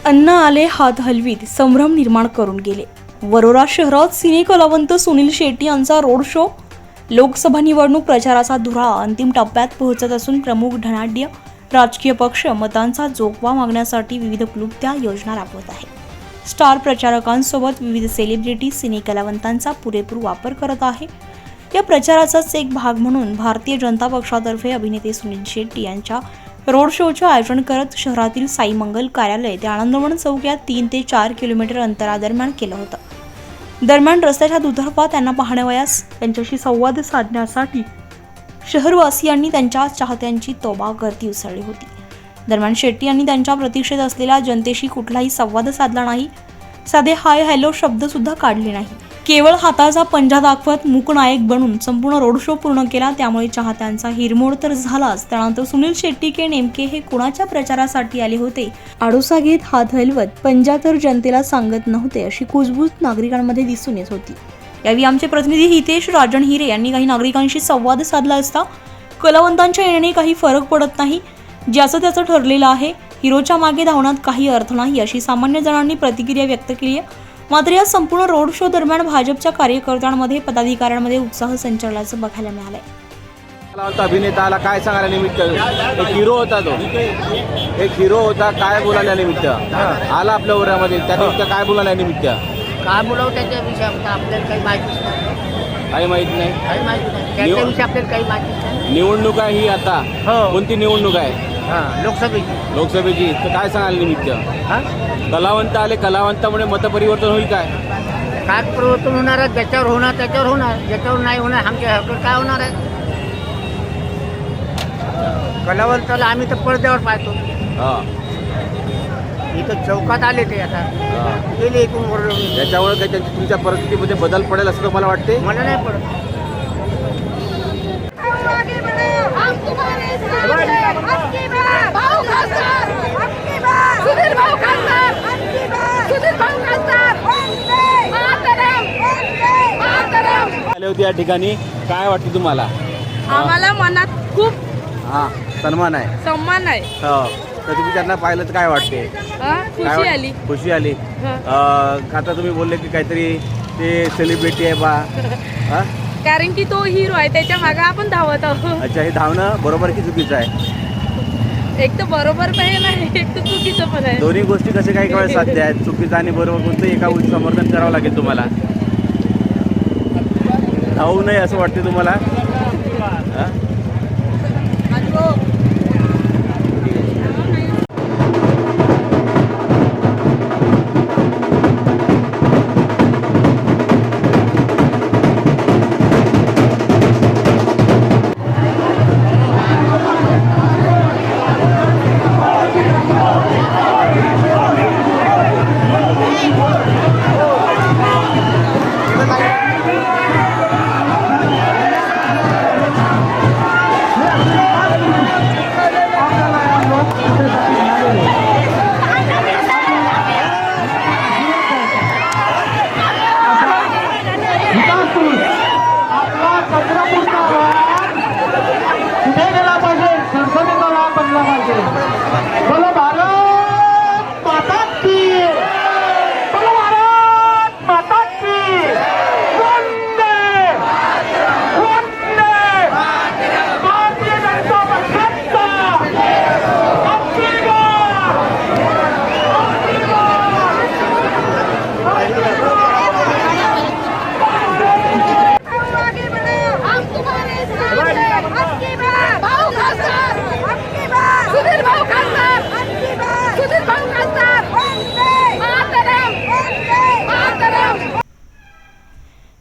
अण्णा आले हात हलवीत संभ्रम निर्माण करून गेले। वरोरा शहरात सिने कलावंत सुनील शेट्टी यांचा रोड शो। लोकसभा निवडणूक प्रचाराचा धुरा अंतिम टप्प्यात पोहोचत असून प्रमुख धनाढ्य राजकीय पक्ष मतांचा जोगवा मागण्यासाठी विविध क्लुप्त्या योजना राबवत आहे। स्टार प्रचारकांसोबत विविध सेलिब्रिटी सिने कलावंतांचा पुरेपूर वापर करत आहे। या प्रचाराचाच एक भाग म्हणून भारतीय जनता पक्षातर्फे अभिनेते सुनील शेट्टी यांच्या रोड शोचे आयोजन करत शहरातील साई मंगल कार्यालय ते आनंदवन चौकात 3 ते 4 किलोमीटर अंतरादरम्यान केलं होतं। दरम्यान रस्त्याच्या दुतर्फा त्यांना पाहण्यावयास त्यांच्याशी संवाद साधण्यासाठी शहरवासियांनी त्यांच्या चाहत्यांची तोबा गर्दी उसळली होती। दरम्यान शेट्टी यांनी त्यांच्या प्रतीक्षेत असलेल्या जनतेशी कुठलाही संवाद साधला नाही। साधे हाय हॅलो शब्द सुद्धा काढले नाही। केवळ हाताचा पंजा दाखवत मूकनायक बनून संपूर्ण रोड शो पूर्ण केला। त्यामुळे चाहत्यांचा हिरमोड तर झालाच। त्यानंतर सुनील शेट्टी के नेमके हे कुणाच्या प्रचारासाठी आले होते, आडोसा घेत हात हलवत पंजा तर जनतेला सांगत नव्हते, अशी कुजबूज नागरिकांमध्ये दिसून येत होती। यावेळी आमचे प्रतिनिधी हितेश राजन हिरे यांनी काही नागरिकांशी संवाद साधला असता कलावंतांच्या येण्याने काही फरक पडत नाही, ज्याचं त्याचं ठरलेलं आहे, हिरोच्या मागे धावण्यात काही अर्थ नाही, अशी सामान्य जणांनी प्रतिक्रिया व्यक्त केली आहे। मात्र या संपूर्ण रोड शो दरम्यान भाजपच्या कार्यकर्त्यांमध्ये पदाधिकाऱ्यांमध्ये उत्साह संचारल्याचं बघायला मिळालंय। अभिनेताला काय सांगायला निमित्त एक हिरो होता, तो एक हिरो होता, काय बोलायला निमित्त आला आपल्या ओऱ्यामध्ये, त्या निमित्त काय बोलायला निमित्त काय बोलावं त्याच्या विषयात आपल्याला काही माहितीच नाही, काही माहित नाही, काही माहिती नाही त्याच्याविषयी आपल्याला काही माहितीच नाही। निवडणूक आहे ही आता, हो कोणती निवडणूक आहे? लोकसभेची तर काय सांगायला निमित्त कलावंत आले, कलावंतामुळे मतपरिवर्तन होईल काय? काय परिवर्तन होणार आहे? ज्याच्यावर होणार त्याच्यावर होणार, ज्याच्यावर नाही होणार आमच्या ह्याकडे काय होणार आहे? कलावंताला आम्ही तर पडद्यावर पाहतो, इथं चौकात आले ते आता गेले इथून वर, त्याच्यामुळे काय त्यांची तुमच्या परिस्थितीमध्ये बदल पडेल असं तुम्हाला वाटते? मला नाही पडत। आले होते या ठिकाणी, काय वाटतं तुम्हाला? आम्हाला मनात खूप सन्मान आहे, सन्मान आहे। हो, तर तुम्ही त्यांना पाहिलं तर काय वाटते? खुशी आली, खुशी आली। आता तुम्ही बोलले की काहीतरी ते सेलिब्रिटी आहे बा, कारण की तो हिरो आहे, त्याच्या मागे आपण धावत आहोत। अच्छा, हे धावणं बरोबर की चुकीचं आहे? एक तर बरोबर पण आहे, एक तर चुकीचं पण आहे। दोन्ही गोष्टी कसे काही वेळेस साध्य आहेत? चुकीचं आणि बरोबर कोणतं एका समर्थन करावं लागेल तुम्हाला? धावू नये असं वाटते तुम्हाला?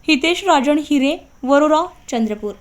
हितेश राजन हिरे, वरोरा, चंद्रपूर।